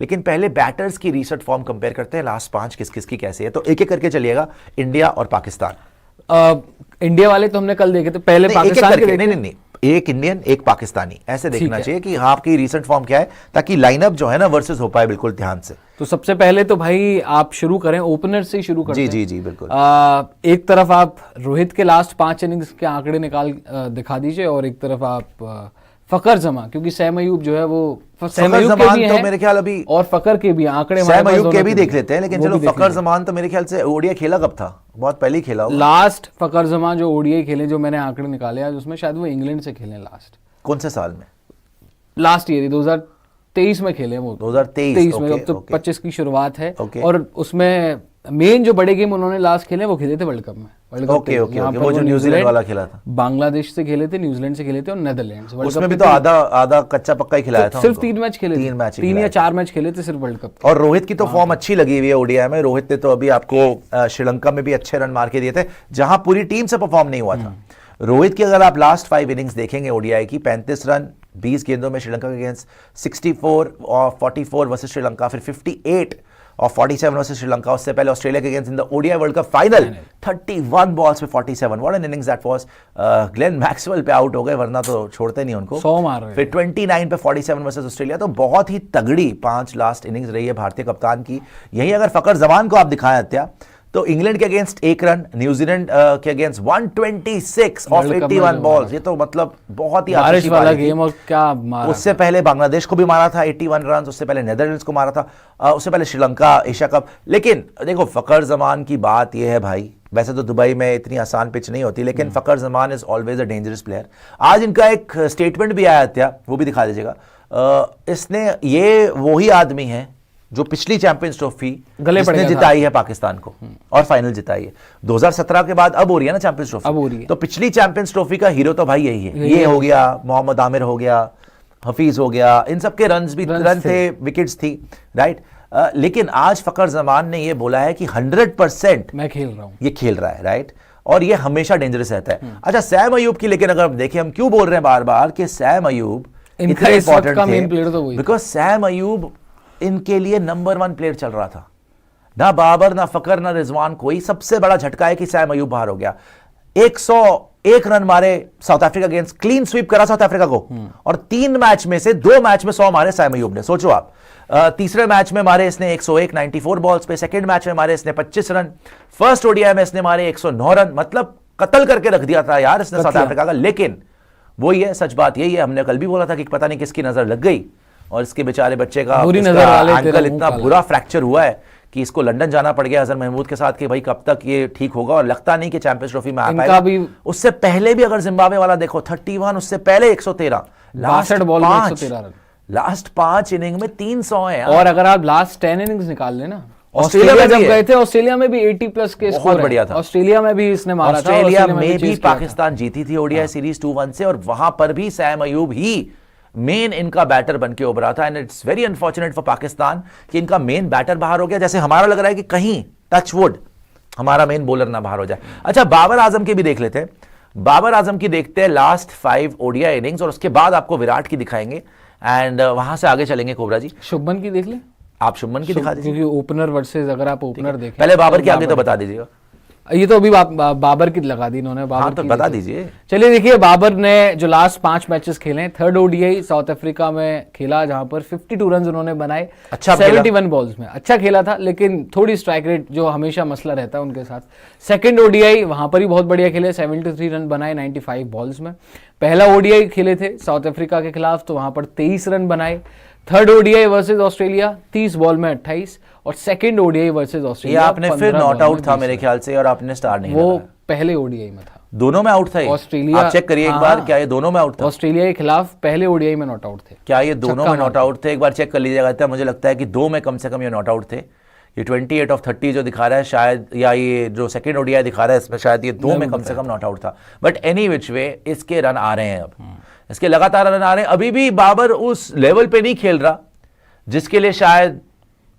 लेकिन पहले बैटर्स की रीसेंट फॉर्म कंपेयर करते हैं, लास्ट 5 किस किस की कैसी है। तो एक एक करके चलिएगा, इंडिया और पाकिस्तान। इंडिया वाले तो हमने कल देखे थे, पहले पाकिस्तान के नहीं, एक इंडियन एक पाकिस्तानी, ऐसे देखना चाहिए कि हाँ आपकी रीसेंट फॉर्म क्या है, ताकि लाइनअप जो है ना वर्सेस हो पाए बिल्कुल ध्यान से। तो सबसे पहले तो भाई आप शुरू करें, ओपनर से ही शुरू करते हैं। जी बिल्कुल। एक तरफ आप रोहित के लास्ट 5 इनिंग्स के आंकड़े निकाल दिखा दीजिए, और एक तरफ आप फकर जमा, क्योंकि सैम अयूब जो है वो सैम अयूब के भी तो मेरे ख्याल अभी, और फकर के भी आंकड़े, सैम अयूब के भी देख लेते हैं, लेकिन चलो फकर जमान तो मेरे ख्याल से ओडीआई खेला कब था, बहुत पहले ही खेला होगा। लास्ट फकर जमान जो ओडीआई खेले, जो मैंने आंकड़े निकाले आज, उसमें शायद वो इंग्लैंड से खेले लास्ट। कौन से साल में? लास्ट ईयर 2023 में खेले वो, 2023 में। अब तो 25 की शुरुआत है, और उसमें मेन जो बड़े गेम उन्होंने लास्ट खेले वो खेले थे वर्ल्ड कप में। ओके, वो जो न्यूजीलैंड वाला खेला था, बांग्लादेश से खेले थे, न्यूजीलैंड से खेले थे, और नेदरलैंड्स। उसमें भी तो आधा कच्चा पक्का ही खिलाया था, सिर्फ 3 मैच खेले, 3 या 4 मैच खेले थे सिर्फ वर्ल्ड कप। और रोहित की तो फॉर्म अच्छी लगी हुई है ओडीआई में। रोहित ने तो अभी आपको श्रीलंका में भी अच्छे रन मार के दिए थे, जहां पूरी टीम से परफॉर्म नहीं हुआ था। रोहित की अगर आप लास्ट 5 इनिंग्स देखेंगे ओडीआई की, 35 रन 20 गेंदों में श्रीलंका के अगेंस्ट, 64 और 44 वर्सेस श्रीलंका, फिर 58 और 47 वर्सेस श्रीलंका। उससे पहले ऑस्ट्रेलिया के against in the ODI world cup final 31 balls पे 47, what an innings that was. Glenn Maxwell पे आउट हो गए, वरना तो छोड़ते नहीं उनको, 100 मार रहे। फिर 29 पे 47 वर्सेस ऑस्ट्रेलिया। तो बहुत ही तगड़ी 5 लास्ट इनिंग्स रही है भारतीय कप्तान की। यही अगर फकर जमान को आप दिखाएं हत्या, तो इंग्लैंड के अगेंस्ट 1 रन, न्यूजीलैंड के अगेंस्ट 126 ऑफ 81 बॉल्स। ये तो मतलब बहुत ही बारिश वाला गेम, और क्या मारा। उससे पहले बांग्लादेश को भी मारा था 81 रन, उससे पहले नेदरलैंड्स को मारा था, उससे पहले श्रीलंका एशिया कप। लेकिन देखो फकर जमान की बात यह है भाई, वैसे तो दुबई में इतनी आसान पिच नहीं होती, लेकिन Fakhar Zaman is always a dangerous player. आज इनका एक स्टेटमेंट भी आया था, वो भी दिखा दीजिएगा। इसने, ये वही आदमी है जो पिछली चैंपियंस ट्रॉफी जिसने जिताई है पाकिस्तान को, और फाइनल जिताई है 2017 के बाद। अब हो रही है ना चैंपियंस ट्रॉफी, तो पिछली चैंपियंस ट्रॉफी का हीरो तो भाई यही है। ये हो गया, मोहम्मद आमिर हो गया, हफीज हो गया, इन सबके रन थे, विकेट्स थी, राइट। लेकिन आज फकर जमान ने ये बोला है कि 100% मैं खेल रहा हूं, ये खेल रहा है, राइट। और ये हमेशा डेंजरस रहता है। अच्छा, सैम अयूब की, लेकिन अगर देखें हम क्यों बोल रहे हैं बार बार कि सैम अयूब इनका इस वक्त का मेन प्लेयर तो वही, बिकॉज सैम अयूब इनके लिए नंबर 1 प्लेयर चल रहा था। ना बाबर, ना फकर, ना रिजवान, कोई। सबसे बड़ा झटका है कि सैम अयूब बाहर हो गया। 101 रन मारे south Africa against, clean sweep करा साउथ अफ्रीका को, और 3 मैच में से 2 मैच में 100 मारे सैम अयूब ने। सोचो आप, तीसरे मैच में मारे इसने 101 94 बॉल्स पे, सेकंड मैच में मारे इसने 25 रन, फर्स्ट ओडीआई में इसने मारे 109 रन। मतलब कत्ल करके रख दिया था यार इसने साउथ अफ्रीका का। लेकिन वही है, सच बात यही है, हमने कल भी बोला था कि पता नहीं किसकी नजर लग गई, और इसके बेचारे बच्चे का एंकल इतना बुरा फ्रैक्चर हुआ है कि इसको लंदन जाना पड़ गया अजहर महमूद के साथ कि भाई कब तक ये ठीक होगा, और लगता नहीं कि चैंपियंस ट्रॉफी में आ पाएगा। उससे पहले भी अगर जिम्बाब्वे वाला देखो 31, उससे पहले 113, लास्ट 5 इनिंग में 300 है। और अगर आप लास्ट 10 इनिंग्स निकाल लेना, ऑस्ट्रेलिया में जब गए थे, ऑस्ट्रेलिया में भी 80+ के स्कोर बढ़िया था। ऑस्ट्रेलिया में भी इसने मारा था, ऑस्ट्रेलिया में भी पाकिस्तान जीती थी ओडीआई सीरीज 2-1 से, और वहां पर भी सैम अयूब ही मेन इनका बैटर बन के उभरा था। And it's very unfortunate for Pakistan कि इनका मेन बैटर बाहर हो गया। जैसे हमारा लग रहा है कि कहीं टच वुड हमारा मेन बॉलर ना बाहर हो जाए। अच्छा, बाबर आजम की भी देख लेते हैं। बाबर आजम की देखते हैं लास्ट 5 ओडीआई इनिंग्स, और उसके बाद आपको विराट की दिखाएंगे, एंड वहां से आगे चलेंगे। कोबरा जी, शुभमन की देख ले, आप शुभमन की दिखा दीजिए, क्योंकि ओपनर वर्सेस अगर आप ओपनर देखें, पहले बाबर की आगे तो बता दीजिएगा। ये तो अभी बाबर की लगा दी इन्होंने, बाबर तो बता दीजिए। चलिए देखिए, बाबर ने जो लास्ट 5 मैचेस खेले, थर्ड ओडीआई साउथ अफ्रीका में खेला, जहां पर 52 रन उन्होंने बनाए, अच्छा 71 बॉल्स में। अच्छा खेला था, लेकिन थोड़ी स्ट्राइक रेट जो हमेशा मसला रहता है उनके साथ। सेकंड ओडीआई वहां पर ही बहुत बढ़िया खेले, 73 रन बनाए 95 बॉल्स में। पहला ओडीआई खेले थे साउथ अफ्रीका के खिलाफ, तो वहां पर 23 रन बनाए। Third ODI versus Australia 30 ball में 28, और सेकंड ओडीआई वर्सेस ऑस्ट्रेलिया आपने फिर नॉट आउट था मेरे ख्याल से, और आपने स्टार नहीं, वो पहले ओडीआई में था। दोनों में आउट था ऑस्ट्रेलिया, आप चेक करिए एक बार, क्या ये दोनों में आउट था? ऑस्ट्रेलिया के खिलाफ पहले ओडीआई में नॉट आउट थे। क्या ये दोनों में नॉट आउट थे? एक बार चेक कर लीजिएगा। मुझे लगता है कि 2 में कम से कम ये नॉट आउट थे। ये 28 ऑफ 30 जो दिखा रहा है शायद, या ये जो सेकंड ओडीआई दिखा रहा है इसमें शायद ये 2 में कम से कम नॉट आउट था। बट एनी विच वे इसके रन आ रहे हैं, अब इसके लगातार रन आ रहे हैं। अभी भी बाबर उस लेवल पे नहीं खेल रहा जिसके लिए शायद,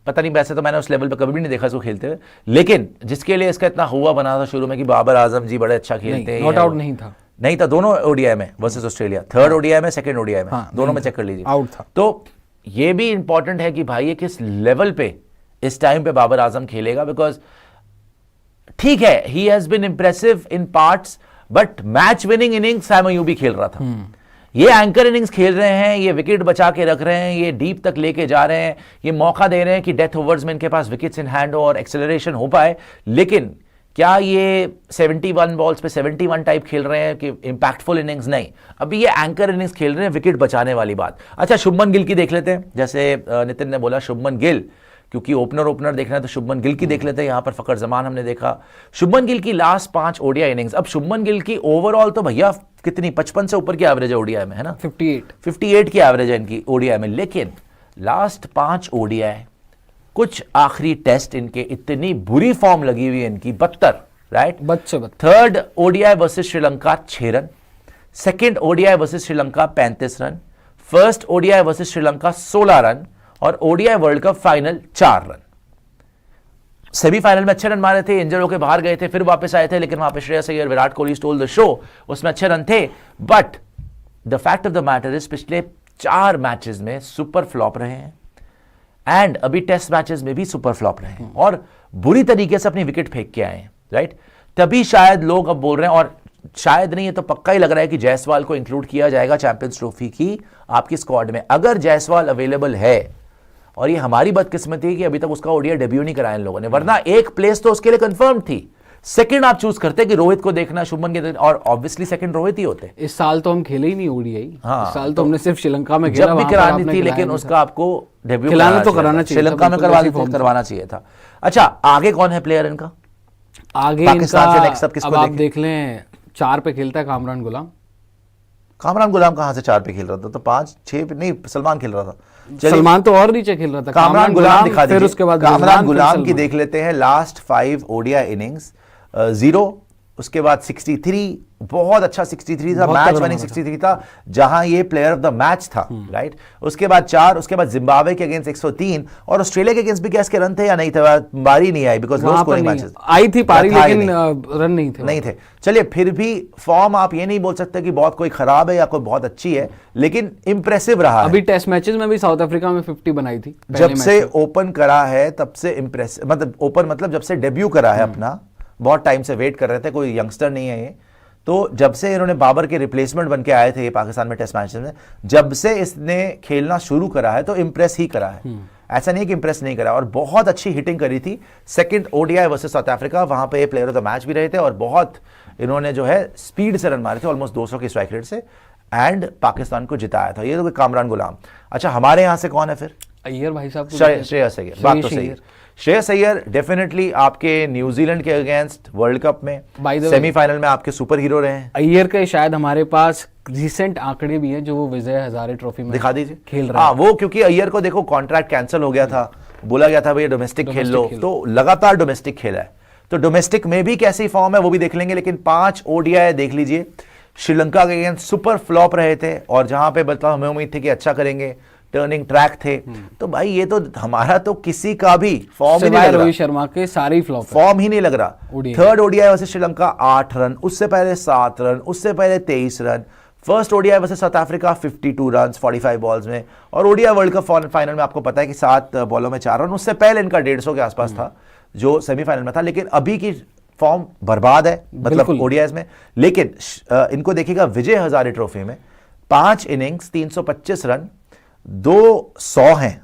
पता नहीं, वैसे तो मैंने उस लेवल पे कभी भी नहीं देखा इसको खेलते हुए, लेकिन जिसके लिए इसका इतना हुआ बना था शुरू में कि बाबर आजम जी बड़े अच्छा खेलते हैं। नॉट आउट नहीं था दोनों ओडीआई में वर्सेस ऑस्ट्रेलिया, थर्ड ओडीआई में, सेकंड ओडीआई में, दोनों में चेक कर लीजिए, आउट था। तो ये भी इंपॉर्टेंट है कि भाई ये किस लेवल पे इस टाइम पे बाबर आजम खेलेगा, बिकॉज ठीक है he has been impressive in parts, but match winning innings Saim Ayub खेल रहा था। ये एंकर इनिंग्स खेल रहे हैं, ये विकेट बचा के रख रहे हैं, ये डीप तक लेके जा रहे हैं, ये मौका दे रहे हैं कि डेथ ओवर्स में इनके पास विकेट्स इन हैंड हो और एक्सेलरेशन हो पाए। लेकिन क्या ये 71 बॉल्स पे 71 टाइप खेल रहे हैं कि इंपैक्टफुल इनिंग्स? नहीं, अभी ये एंकर इनिंग्स खेल रहे हैं, विकेट बचाने वाली बात। अच्छा, शुभमन गिल की देख लेते हैं। जैसे नितिन ने बोला शुभमन गिल, क्योंकि ओपनर देखना है तो शुभमन गिल की देख लेते हैं। यहां पर फकर जमान हमने देखा शुभमन गिल की लास्ट 5 ओडीआई इनिंग्स। अब शुभमन गिल की ओवरऑल तो भैया कितनी 55 से ऊपर की एवरेज है ओडीआई में, है ना? 58 की एवरेज है इनकी ओडीआई में। लेकिन लास्ट 5 ओडीआई, कुछ आखिरी टेस्ट इनके इतनी बुरी फॉर्म लगी हुई है इनकी, 72, right? Third ODI versus Sri Lanka 6 run, second ODI versus Sri Lanka 35 run, first ODI versus Sri Lanka 16 run, और ODI world cup final 4 run. Semifinal में अच्छे रन मारे थे, इंजर होकर बाहर गए थे, फिर वापस आए थे, लेकिन वहां पे Shreyas Iyer, Virat Kohli stole the show, उसमें अच्छे रन थे। But the fact of the matter is पिछले 4 मैचेस में सुपर फ्लॉप रहे हैं, एंड अभी टेस्ट मैचेस में भी सुपर फ्लॉप रहे हैं, और बुरी तरीके से अपनी विकेट फेंक के आए हैं, राइट? तभी शायद लोग अब बोल रहे हैं, और शायद नहीं, ये तो पक्का ही लग रहा है कि जायसवाल को इंक्लूड किया जाएगा चैंपियंस ट्रॉफी की आपकी स्क्वाड में। अगर जायसवाल अवेलेबल है, और ये हमारी बदकिस्मती है कि अभी तक उसका ओडीआई डेब्यू नहीं कराया इन लोगों ने, वरना एक प्लेस तो उसके लिए कंफर्म थी। सेकंड आप चूज करते कि रोहित को देखना, शुभमन के देखना, और ऑब्वियसली सेकंड रोहित ही होते। इस साल तो हम खेले ही नहीं ओडीआई। हाँ, इस साल तो हमने सिर्फ श्रीलंका में खेला, जब भी करानी थी, लेकिन उसका आपको डेब्यू खिलाना तो कराना चाहिए, श्रीलंका में करवाना चाहिए था। अच्छा, आगे कौन है प्लेयर इनका? आगे पाकिस्तान से नेक्स्ट अप किसको? आप देख लें, 4 पे खेलता है कामरान गुलाम। कामरान गुलाम कहां से 4 पे खेल रहा था? तो 5, 6 नहीं, सलमान खेल रहा था। सलमान तो और नीचे खेल रहा था। कामरान गुलाम दिखा दीजिए, फिर उसके बाद कामरान गुलाम की देख लेते हैं। लास्ट 5 ओडीआई इनिंग्स 0, उसके बाद 63, बहुत अच्छा 63 था, मैच विनिंग 63 था, जहां ये प्लेयर ऑफ द मैच था, राइट? उसके बाद 4, उसके बाद जिम्बाब्वे के अगेंस्ट 103, और ऑस्ट्रेलिया के अगेंस्ट भी क्या इसके रन थे या नहीं थे? पारी नहीं आई, बिकॉज लो स्कोरिंग मैचेस आई थी पारी, लेकिन रन नहीं थे। चलिए, फिर भी फॉर्म आप ये नहीं बोल सकते कि बहुत कोई खराब है या कोई बहुत अच्छी है, लेकिन इंप्रेसिव रहा है। अभी टेस्ट मैचेस में भी साउथ अफ्रीका में 50 बनाई थी। जब से ओपन करा है तब से इंप्रेसिव, मतलब ओपन मतलब जब से डेब्यू करा है अपना, बहुत टाइम से वेट कर रहे थे, कोई यंगस्टर नहीं है ये तो। जब से इन्होंने बाबर के रिप्लेसमेंट बन के आए थे ये पाकिस्तान में टेस्ट मैच में, जब से इसने खेलना शुरू करा है तो इंप्रेस ही करा है, ऐसा नहीं है कि इंप्रेस नहीं करा। और बहुत अच्छी हिटिंग करी थी second ODI versus South Africa, वहां पे ये प्लेयर ऑफ द मैच भी रहे थे, और बहुत इन्होंने जो है स्पीड से रन मारे थे, ऑलमोस्ट 200 की स्ट्राइक रेट से, एंड पाकिस्तान को जिताया था। ये तो कामरान गुलाम। अच्छा, हमारे यहां से कौन है फिर? अय्यर भाई साहब, श्रेयस अय्यर। बात तो सही है, श्रेयस अय्यर डेफिनेटली आपके न्यूजीलैंड के अगेंस्ट वर्ल्ड कप में सेमीफाइनल में आपके सुपर हीरो रहे हैं। अय्यर के शायद हमारे पास रिसेंट आंकड़े भी हैं जो वो विजय हजारे ट्रॉफी में दिखा दीजिए खेल रहा है। वो क्योंकि अय्यर को देखो कॉन्ट्रैक्ट कैंसिल हो गया था, बोला गया था भाई डोमेस्टिक खेल लो, तो लगातार डोमेस्टिक खेला है। तो डोमेस्टिक में भी कैसी फॉर्म है वो भी देख लेंगे, लेकिन 5 ओडीआई देख लीजिए। श्रीलंका के अगेंस्ट सुपर फ्लॉप रहे थे, और जहां पे मतलब हमें उम्मीद थी कि अच्छा करेंगे, टर्निंग ट्रैक थे। तो भाई ये तो हमारा तो किसी का भी फॉर्म ही नहीं लग रहा। रोहित शर्मा के सारे फ्लॉप, फॉर्म ही नहीं लग रहा। Third ODI versus Sri Lanka 8 run, उससे पहले 7 रन, उससे पहले 23 run. First ODI versus South Africa 52 run 45 balls में, और ओडीआई वर्ल्ड कप फाइनल में आपको पता है कि 7 बॉलों में 4 रन। उससे पहले इनका 150 के आसपास था जो सेमीफाइनल में था, लेकिन अभी की फॉर्म बर्बाद है, मतलब ओडीआई में। लेकिन इनको देखिएगा विजय हजारे ट्रॉफी में 5 इनिंग्स 325 रन, 200 हैं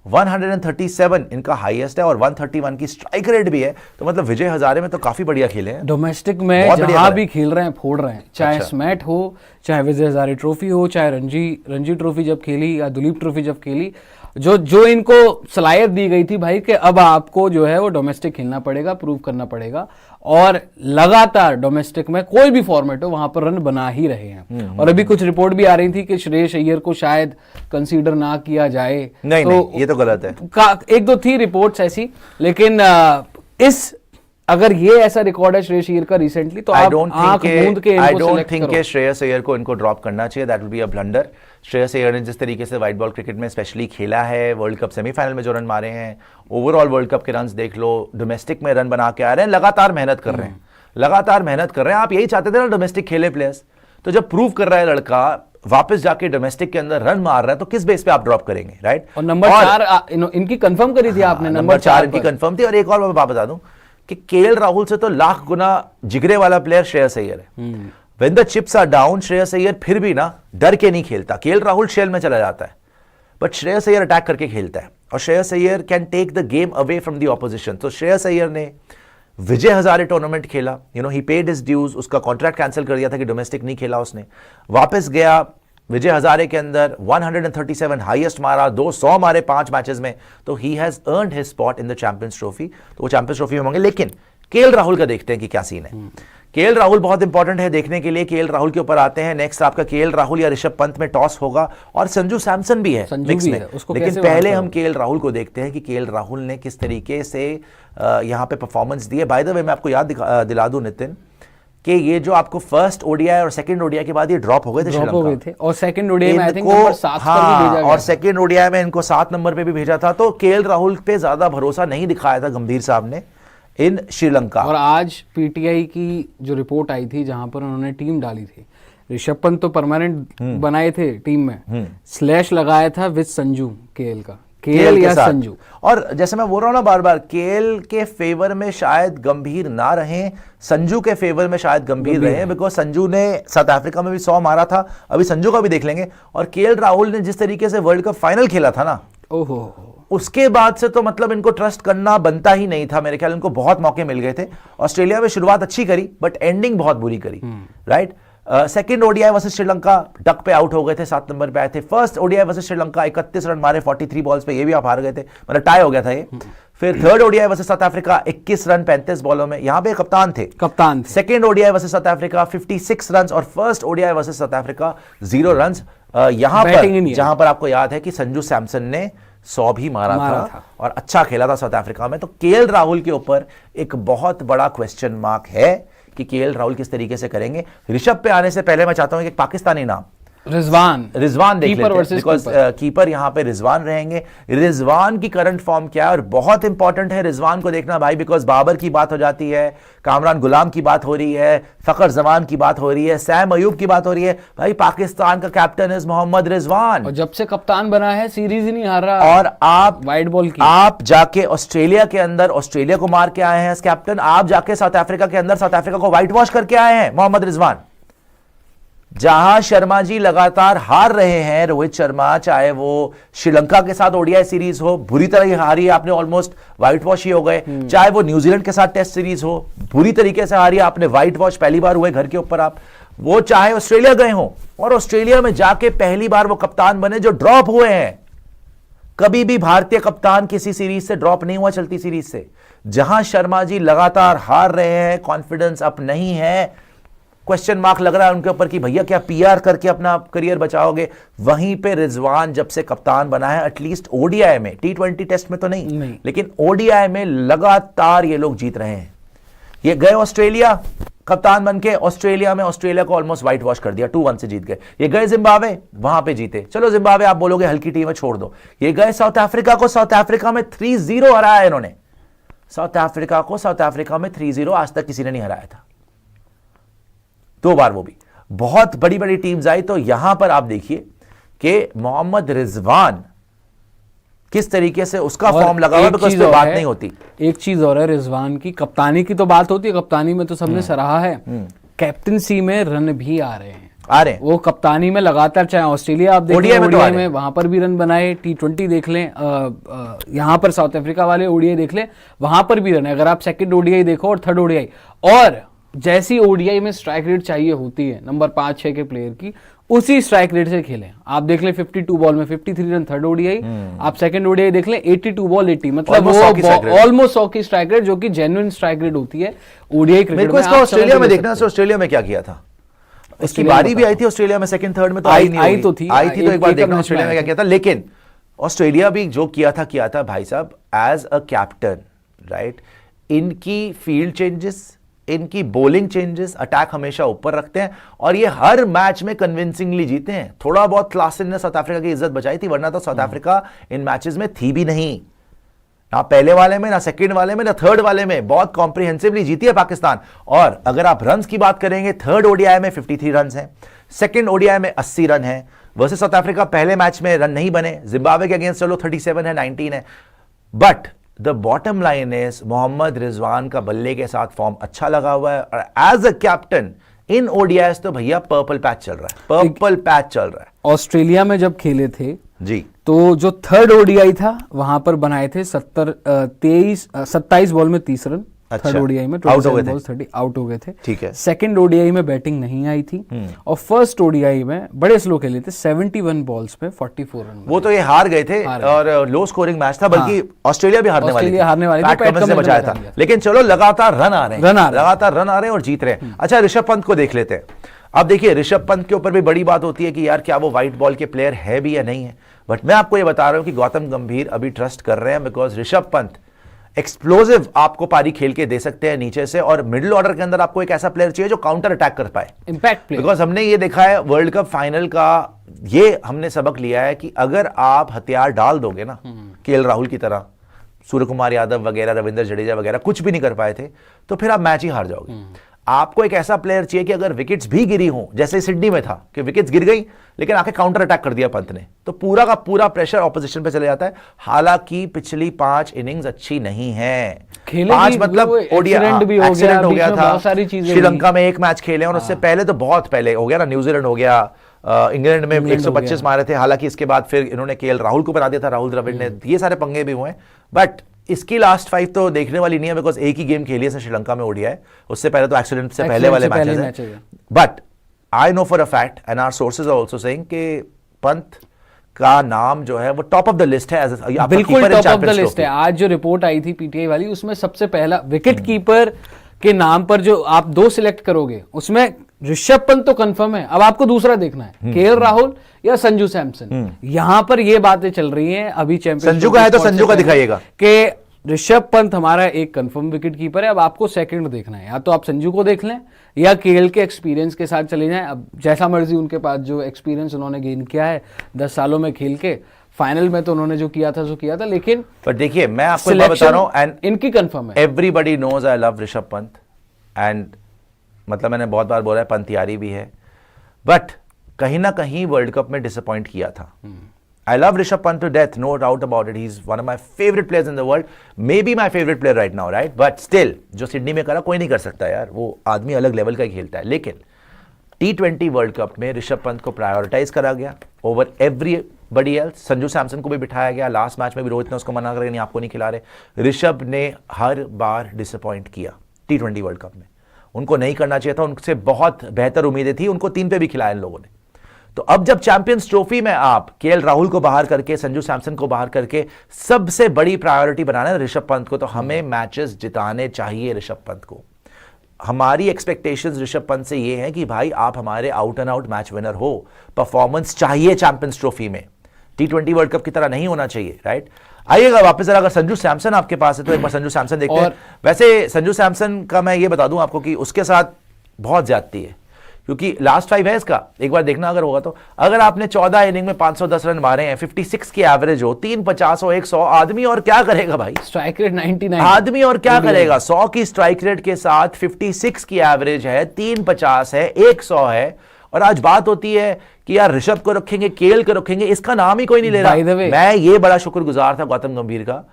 137 इनका हाईएस्ट है, और 131 की स्ट्राइक रेट भी है। तो मतलब विजय हजारे में तो काफी बढ़िया खेले हैं। डोमेस्टिक में जहां भी खेल रहे हैं फोड़ रहे हैं, चाहे स्मैट हो, चाहे विजय हजारे ट्रॉफी हो, चाहे रणजी ट्रॉफी जब खेली या दुलीप ट्रॉफी जब खेली, जो इनको सलाहियत दी गई थी भाई कि अब आपको जो है वो डोमेस्टिक खेलना पड़ेगा, प्रूव करना पड़ेगा, और लगातार डोमेस्टिक में कोई भी फॉर्मेट हो वहां पर रन बना ही रहे हैं। और अभी कुछ रिपोर्ट भी आ रही थी कि श्रेयस अय्यर को शायद कंसीडर ना किया जाए। नहीं, ये तो गलत है। 1-2 थी रिपोर्ट्स ऐसी, लेकिन अगर ये ऐसा रिकॉर्ड है श्रेयस अय्यर का रिसेंटली, तो आई डोंट थिंक के श्रेयस अय्यर को इनको ड्रॉप करना चाहिए, that will be a blunder. Shreyas Iyer ने जिस तरीके से व्हाइट बॉल क्रिकेट में स्पेशली खेला है, वर्ल्ड कप सेमीफाइनल में जो रन मारे हैं, ओवरऑल वर्ल्ड कप के रन देख लो, डोमेस्टिक में रन बना के आ रहे हैं, लगातार मेहनत कर रहे हैं। आप यही चाहते थे ना डोमेस्टिक खेले प्लेयर्स, तो जब प्रूव कर रहा है लड़का, वापस जाके डोमेस्टिक के अंदर रन मार रहा है तो किस बेस पे आप ड्रॉप करेंगे, राइट? और नंबर 4 इनकी कंफर्म करी थी आपने, नंबर 4 इनकी कंफर्म थी। और एक और मैं बात बता दूं कि केएल राहुल से तो लाख गुना जिगरे वाला प्लेयर श्रेयस अय्यर है। When the chips are down, Shreyas Iyer फिर भी ना डर के नहीं खेलता। केएल राहुल शेल में चला जाता है, बट श्रेयस अय्यर अटैक करके खेलता है, और Shreyas Iyer can take the game away from the opposition. तो श्रेयस अय्यर ने विजय हजारे टूर्नामेंट खेला, ही पेड हिज ड्यूज, उसका कॉन्ट्रैक्ट कैंसिल कर दिया था कि डोमेस्टिक नहीं खेला उसने, वापस गया विजय हजारे के अंदर 137 हाईएस्ट मारा, 200 मारे 5 मैचेस में, तो he has earned his spot in the champions trophy. तो वो चैंपियंस ट्रॉफी में होंगे। लेकिन केएल राहुल का देखते हैं कि क्या सीन है। केएल राहुल बहुत इंपॉर्टेंट है देखने के लिए। केएल राहुल के ऊपर आते हैं। नेक्स्ट आपका केएल राहुल या ऋषभ पंत में टॉस होगा, और संजू सैमसन भी है मिक्स में। लेकिन पहले हम केएल राहुल को देखते हैं कि केएल राहुल ने किस तरीके से यहां पे परफॉर्मेंस दी है। बाय द वे मैं आपको याद दिला दूं नितिन कि ये जो आपको फर्स्ट ओडीआई और सेकंड ओडीआई के बाद ये ड्रॉप हो गए थे श्रीलंका, और सेकंड ओडीआई में आई थिंक नंबर 7 पर भी भेजा गया, और सेकंड ओडीआई में इनको 7 नंबर पे भी भेजा था। तो केएल राहुल पे ज्यादा भरोसा नहीं दिखाया था गंभीर साहब ने इन श्रीलंका। और आज पीटीआई की जो रिपोर्ट आई थी जहां पर उन्होंने टीम डाली थी, ऋषभ पंत तो परमानेंट बनाए थे टीम में, स्लैश लगाया था विद संजू केएल का, केएल या संजू। और जैसे मैं बोल रहा हूं ना बार बार, केएल के फेवर में शायद गंभीर ना रहे, संजू के फेवर में शायद गंभीर रहे, बिकॉज संजू ने साउथ अफ्रीका में भी 100 मारा था। अभी संजू का भी देख लेंगे। और केएल राहुल ने जिस तरीके से वर्ल्ड कप फाइनल खेला था ना, ओहो, उसके बाद से तो मतलब इनको ट्रस्ट करना बनता ही नहीं था। मेरे ख्याल इनको बहुत मौके मिल गए थे। ऑस्ट्रेलिया में शुरुआत अच्छी करी, बट एंडिंग बहुत बुरी करी, right? Second ODI versus Sri Lanka duck पे आउट हो गए थे, 7 नंबर पे आए थे। First ODI versus Sri Lanka 31 run मारे 43 बॉल्स पे, ये भी आप हार गए थे, मतलब टाई हो गया था ये। फिर third ODI versus South Africa 21 run 35 बॉलों में, यहां पे कप्तान थे। Second ODI versus South Africa 56 run, और first ODI versus South Africa 0 run. यहां पर जहां पर आपको याद है कि संजू सैमसन ने 100 भी मारा था और अच्छा खेला था साउथ अफ्रीका में। तो केएल राहुल के ऊपर एक बहुत बड़ा क्वेश्चन मार्क है कि केएल राहुल किस तरीके से करेंगे। ऋषभ पे आने से पहले मैं चाहता हूं कि एक पाकिस्तानी नाम रिजवान देख लेते हैं, बिकॉज कीपर यहां पे रिजवान रहेंगे। रिजवान की करंट फॉर्म क्या है, और बहुत इंपॉर्टेंट है रिजवान को देखना भाई, बिकॉज बाबर की बात हो जाती है, कामरान गुलाम की बात हो रही है, फखर जमान की बात हो रही है, सैम अयूब की बात हो रही है। भाई पाकिस्तान का कैप्टन है मोहम्मद रिजवान, और जब से कप्तान बना है सीरीज ही नहीं हार रहा। और आप वाइड बॉल की आप जाके ऑस्ट्रेलिया के अंदर ऑस्ट्रेलिया को मार के आए हैं एज कैप्टन, आप जाके साउथ अफ्रीका के अंदर साउथ अफ्रीका को व्हाइट वॉश करके आए हैं मोहम्मद रिजवान। जहां शर्मा जी लगातार हार रहे हैं, रोहित शर्मा, चाहे वो श्रीलंका के साथ ओडीआई सीरीज हो, बुरी तरह ही हारी, आपने ऑलमोस्ट व्हाइट वॉश ही हो गए। चाहे वो न्यूजीलैंड के साथ टेस्ट सीरीज हो, बुरी तरीके से हारी, आपने व्हाइट वॉश, पहली बार हुए घर के ऊपर आप। वो चाहे ऑस्ट्रेलिया गए हो और ऑस्ट्रेलिया में जाके पहली बार वो कप्तान बने जो ड्रॉप हुए हैं। कभी भी भारतीय कप्तान किसी सीरीज से ड्रॉप नहीं हुआ, चलती सीरीज से। जहां शर्मा जी लगातार हार रहे हैं, कॉन्फिडेंस अप नहीं है, क्वेश्चन मार्क लग रहा है उनके ऊपर कि भैया क्या पीआर करके अपना करियर बचाओगे, वहीं पे रिजवान जब से कप्तान बना है, एटलीस्ट ओडीआई में, T20 टेस्ट में तो नहीं। लेकिन ओडीआई में लगातार ये लोग जीत रहे हैं। ये गए ऑस्ट्रेलिया कप्तान बन के, ऑस्ट्रेलिया में ऑस्ट्रेलिया को ऑलमोस्ट व्हाइट वॉश कर दिया, 2-1 से जीत गए। ये गए जिम्बाब्वे, वहां पे जीते, चलो जिम्बाब्वे आप बोलोगे हल्की टीम है, छोड़ दो। ये गए साउथ अफ्रीका को, साउथ अफ्रीका में 3-0 हराया इन्होंने। साउथ अफ्रीका को साउथ अफ्रीका में 3-0 आज तक किसी ने नहीं हराया था, 2 बार, वो भी बहुत बड़ी बड़ी टीम्स आई। तो यहां पर आप देखिए कि मोहम्मद रिजवान किस तरीके से उसका फॉर्म लगा हुआ, बिकॉज़ पे बात नहीं होती। एक चीज और है, रिजवान की कप्तानी की तो बात होती है, कप्तानी में तो सबने सराहा है, कैप्टनसी में रन भी आ रहे हैं, वो कप्तानी में लगातार, चाहे ऑस्ट्रेलिया आप देखें ओडीआई में वहां पर भी रन बनाए, T20 देख लें, यहां पर साउथ अफ्रीका वाले ओडीआई देख लें, वहां पर भी रन है। अगर आप सेकंड ओडीआई देखो और थर्ड ओडीआई, और जैसी ओडीआई में स्ट्राइक रेट चाहिए होती है नंबर 5-6 के प्लेयर की, उसी स्ट्राइक रेट से खेलें। आप देख लें 52 बॉल में 53 रन थर्ड ओडीआई, आप सेकंड ओडीआई देख लें 82 बॉल 80, मतलब वो ऑलमोस्ट 100 की स्ट्राइक रेट, जो कि जेन्युइन स्ट्राइक रेट होती है ओडीआई क्रिकेट में। ऑस्ट्रेलिया में देखना, ऑस्ट्रेलिया में क्या किया था, इसकी बारी भी आई थी ऑस्ट्रेलिया में, सेकंड थर्ड में तो आई तो एक बार देखना ऑस्ट्रेलिया में क्या किया था। लेकिन ऑस्ट्रेलिया भी जो किया था भाई साहब, एज अ कैप्टन, राइट, इनकी फील्ड चेंजेस, इनकी बॉलिंग चेंजेस, अटैक हमेशा ऊपर रखते हैं, और ये हर मैच में कन्विंसिंगली जीते हैं। थोड़ा बहुत क्लासन ने साउथ अफ्रीका की इज्जत बचाई थी, वरना तो साउथ अफ्रीका इन मैचेस में थी भी नहीं। ना पहले वाले में, ना सेकंड वाले में, ना थर्ड वाले में, बहुत कॉम्प्रिहेंसिवली जीती है पाकिस्तान। और अगर आप रन्स की बात करेंगे, थर्ड ओडीआई में 53 रन हैं, सेकंड ओडीआई में 80 रन है। वर्सेस साउथ अफ्रीका पहले मैच में रन नहीं बने, जिम्बाब्वे के अगेंस्ट चलो 37 है, 19 है, but the bottom line is Mohammad Rizwan का बल्ले के साथ फॉर्म अच्छा लगा हुआ है, और as a captain in ODIs तो भैया पर्पल पैच चल रहा है, पर्पल पैच चल रहा है। ऑस्ट्रेलिया में जब खेले थे जी, तो जो थर्ड ओडीआई था वहां पर बनाए थे 27 बॉल में 30 रन। अच्छा, थर्ड ओडीआई में 27 बॉल 30 आउट हो गए थे। ठीक है। सेकंड ओडीआई में बैटिंग नहीं आई थी, और फर्स्ट ओडीआई में बड़े स्लो खेले थे, 71 बॉल्स में 44 रन। वो तो ये हार गए थे, और लो स्कोरिंग मैच था, बल्कि ऑस्ट्रेलिया भी हारने वाली थी, पैट कमिंस ने बचाया था। लेकिन चलो लगातार रन आ रहे हैं, लगातार रन आ रहे हैं और जीत रहे हैं। अच्छा, ऋषभ पंत को देख लेते हैं। अब देखिए, ऋषभ पंत के ऊपर भी बड़ी बात होती है कि यार क्या वो व्हाइट बॉल के प्लेयर है भी या नहीं है, बट मैं आपको ये बता रहा हूं कि गौतम गंभीर अभी ट्रस्ट कर रहे हैं, बिकॉज ऋषभ पंत एक्सप्लोसिव आपको पारी खेल के दे सकते हैं नीचे से, और मिडिल ऑर्डर के अंदर आपको एक ऐसा प्लेयर चाहिए जो काउंटर अटैक कर पाए, इंपैक्ट प्लेयर। बिकॉज हमने ये देखा है वर्ल्ड कप फाइनल का, ये हमने सबक लिया है कि अगर आप हथियार डाल दोगे ना, केएल राहुल की तरह, सूर्य कुमार यादव वगैरह, रविंद्र जडेजा वगैरह कुछ भी नहीं कर पाए थे, तो फिर आप मैच ही हार जाओगे। आपको एक ऐसा प्लेयर चाहिए कि अगर विकेट्स भी गिरी हो, जैसे सिडनी में था कि विकेट्स गिर गई लेकिन आके काउंटर अटैक कर दिया पंत ने, तो पूरा का पूरा प्रेशर ऑपोजिशन पे चले जाता है। हालांकि पिछली 5 इनिंग्स अच्छी नहीं है, 5 मतलब एक्सीडेंट हो गया था, श्रीलंका में एक मैच खेले, और उससे पहले तो बहुत पहले हो गया ना, न्यूजीलैंड हो गया, इंग्लैंड में 125 मारे थे। हालांकि इसके बाद फिर इन्होंने केएल राहुल को बना दिया था, राहुल द्रविड़ ने, ये सारे पंगे भी हुए, बट इसकी लास्ट 5 तो देखने वाली नहीं है, बिकॉज एक ही गेम खेली है श्रीलंका में ओडीआई, उससे पहले तो एक्सीडेंट से पहले वाले मैचेस हैं। But I know for a fact and our sources are also saying कि पंत का नाम जो है वो टॉप ऑफ द लिस्ट है, बिल्कुल टॉप ऑफ द लिस्ट है। आज जो रिपोर्ट आई थी पीटीआई वाली, उसमें सबसे पहला विकेट कीपर के नाम पर जो आप 2 सिलेक्ट करोगे, उसमें ऋषभ पंत तो कंफर्म है, अब आपको दूसरा देखना है केएल राहुल या संजू सैमसन। यहां पर ये बातें चल रही हैं अभी चैंपियनशिप। संजू का है तो संजू का दिखाइएगा कि ऋषभ पंत हमारा एक कंफर्म विकेट कीपर है, अब आपको सेकंड देखना है, या तो आप संजू को देख लें या केएल के एक्सपीरियंस के साथ चले जाएं। अब जैसा मर्जी उनके पास जो एक्सपीरियंस उन्होंने गेन किया है 10 सालों में खेल के, फाइनल में तो उन्होंने जो किया था सो किया था, लेकिन पर देखिए मैं आपको बता रहा हूं, एंड इनकी कंफर्म है, everybody knows I love Rishabh Pant, and मतलब मैंने बहुत बार बोला है पंत यारी भी है, बट कहीं ना कहीं वर्ल्ड कप में डिसअपॉइंट किया था। I love Rishabh Pant to death, no doubt about it. He's one of my favorite players in the world. Maybe my favorite player right now, right? But still, जो Sydney में करा कोई नहीं कर सकता यार, वो आदमी अलग लेवल का ही खेलता है। लेकिन T20 वर्ल्ड कप में ऋषभ पंत को प्रायोरिटाइज करा गया over everybody else. Sanju Samson को भी बिठाया गया, लास्ट मैच में भी रोहित ने उसको मना कर नहीं, आपको नहीं खिला रहे। ऋषभ ने हर बार डिसअपॉइंट किया T20 वर्ल्ड कप में, उनको नहीं करना चाहिए था, उनसे बहुत बेहतर उम्मीदें थी, उनको 3 पे भी खिलाया इन लोगों ने। तो अब जब चैंपियंस ट्रॉफी में आप केएल राहुल को बाहर करके, संजू सैमसन को बाहर करके सबसे बड़ी प्रायोरिटी बनाना है ऋषभ पंत को, तो हमें मैचेस जिताने चाहिए ऋषभ पंत को। हमारी एक्सपेक्टेशंस ऋषभ पंत से ये है कि भाई आप हमारे out and out match winner हो, परफॉर्मेंस चाहिए चैंपियंस ट्रॉफी में, T20 वर्ल्ड कप की तरह नहीं होना चाहिए, राइट। आइएगा वापस जरा, अगर संजू सैमसन आपके पास है तो एक बार संजू सैमसन देखते हैं। वैसे संजू सैमसन का मैं ये बता दूं आपको कि उसके साथ बहुत ज्यादती है, क्योंकि लास्ट 5 है इसका, एक बार देखना अगर होगा तो। अगर आपने 14 इनिंग में 510 रन मारे हैं, 56 की एवरेज हो, 350 हो, 100, आदमी और क्या करेगा भाई, स्ट्राइक रेट 99, आदमी और क्या करेगा। 100 की स्ट्राइक रेट के साथ 56 की एवरेज है, 350 है, 100 है, और आज बात होती है कि यार ऋषभ को रखेंगे, केएल को रखेंगे, इसका नाम ही कोई नहीं ले रहा। मैं ये बड़ा शुक्रगुजार था गौतम गंभीर का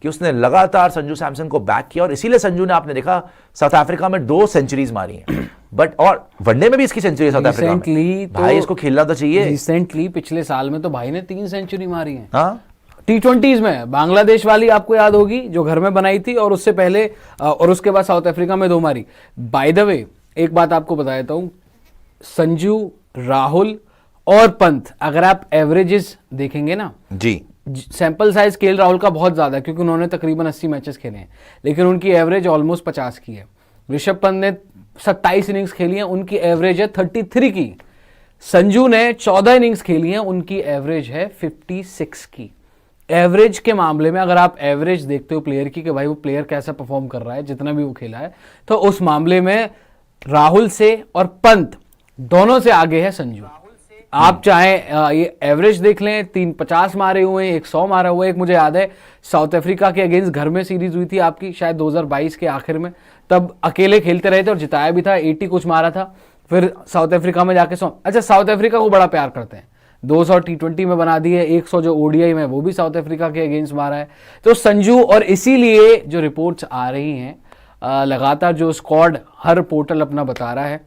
कि उसने लगातार संजू सैमसन को बैक किया, और इसीलिए संजू ने, आपने देखा साउथ अफ्रीका में 2 सेंचुरीज मारी हैं, बट और वनडे में भी इसकी सेंचुरी साउथ अफ्रीका में। भाई इसको खेलना तो चाहिए। रिसेंटली पिछले साल में तो भाई ने 3 सेंचुरी मारी है। हाँ? T20s में बांग्लादेश वाली आपको याद होगी जो घर में बनाई थी, और उससे पहले और उसके बाद साउथ अफ्रीका में 2 मारी। बाय द वे एक बात आपको बता देता हूं, संजू, राहुल और पंत, अगर आप एवरेजेस देखेंगे ना जी, सैंपल साइज केएल राहुल का बहुत ज्यादा है क्योंकि उन्होंने तकरीबन 80 मैचेस खेले हैं, लेकिन उनकी एवरेज ऑलमोस्ट 50 की है। ऋषभ पंत ने 27 इनिंग्स खेली हैं, उनकी एवरेज है 33 की। संजू ने 14 इनिंग्स खेली हैं, उनकी एवरेज है 56 की। एवरेज के मामले में अगर आप एवरेज देखते हो प्लेयर की कि भाई वो प्लेयर कैसा परफॉर्म कर रहा है, जितना भी वो खेला है, तो उस मामले में राहुल से और पंत दोनों से आगे है संजू। आप चाहें ये एवरेज देख लें, 350 मारे हुए हैं, 100 मारा हुआ है। एक मुझे याद है साउथ अफ्रीका के अगेंस्ट घर में सीरीज हुई थी आपकी, शायद 2022 के आखिर में, तब अकेले खेलते रहे थे और जिताया भी था, 80 कुछ मारा था। फिर साउथ अफ्रीका में जाके 100। अच्छा, साउथ अफ्रीका को बड़ा प्यार करते हैं, 200 T20 में बना दिए, 100 जो ODI में वो भी साउथ अफ्रीका के अगेंस्ट मारा है। तो संजू, और इसीलिए जो रिपोर्ट्स आ रही हैं लगातार, जो स्क्वाड हर पोर्टल अपना बता रहा है,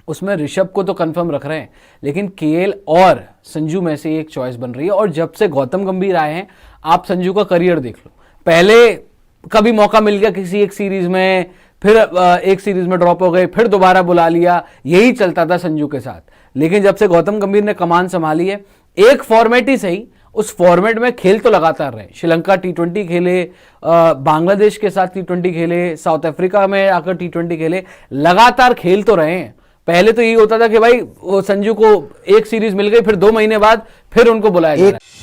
उसमें ऋषभ को तो कंफर्म रख रहे हैं, लेकिन KL और संजू में से एक चॉइस बन रही है। और जब से गौतम गंभीर आए हैं, आप संजू का करियर देख लो, पहले कभी मौका मिल गया किसी एक सीरीज में, फिर एक सीरीज में ड्रॉप हो गए, फिर दोबारा बुला लिया, यही चलता था संजू के साथ। लेकिन जब से गौतम गंभीर ने कमान संभाली है, एक फॉर्मेट ही सही, उस फॉर्मेट में खेल तो लगातार रहे। श्रीलंका T20 खेले, बांग्लादेश के साथ T20 खेले, साउथ अफ्रीका में आकर T20 खेले, लगातार खेल तो रहे हैं। पहले तो यही होता था कि भाई वो संजू को एक सीरीज मिल गई, फिर 2 महीने बाद फिर उनको बुलाया जा रहा है।